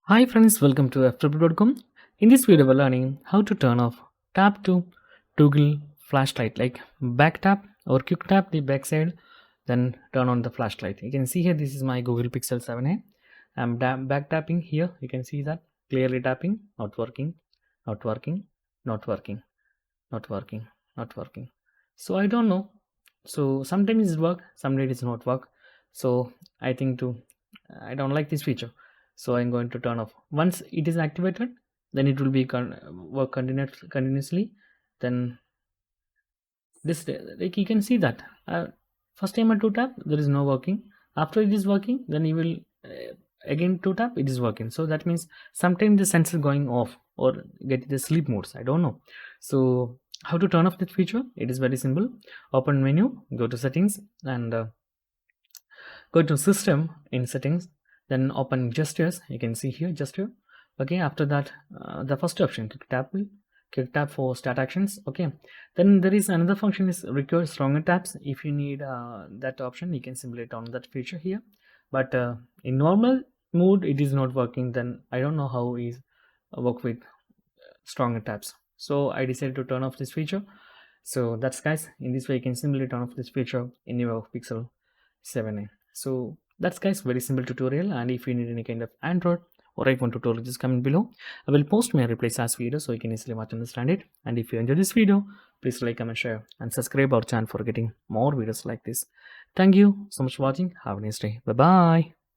Hi friends, welcome to Ftopreview.com. In this video, we're learning how to turn off tap to toggle flashlight, like back tap or quick tap the back side, then turn on the flashlight. You can see here, this is my Google Pixel 7a. I'm back tapping here. You can see that clearly tapping, not working, not working, not working, not working, not working. So I don't know. So sometimes it work, sometimes it's not work. So I think I don't like this feature, so I'm going to turn off. Once it is activated, then it will be work continuously. Then this, like you can see that first time I to tap, there is no working. After it is working, then you will again to tap, it is working. So that means sometimes the sensor going off or get the sleep modes, I don't know. So how to turn off this feature? It is very simple. Open menu, go to settings, and go to system. In settings, then open gestures. You can see here gesture. Okay, after that, the first option, quick tap for start actions. Okay, then there is another function is require stronger taps. If you need that option, you can simply turn on that feature here. But in normal mode it is not working. Then I don't know how is work with stronger taps. So I decided to turn off this feature. So that's guys, in this way you can simply turn off this feature in your Pixel 7a. So that's guys, very simple tutorial. And if you need any kind of Android or iPhone tutorial, just comment below. I will post my replies as video so you can easily watch and understand it. And if you enjoyed this video, please like, comment, share, and subscribe our channel for getting more videos like this. Thank you so much for watching. Have a nice day. Bye bye.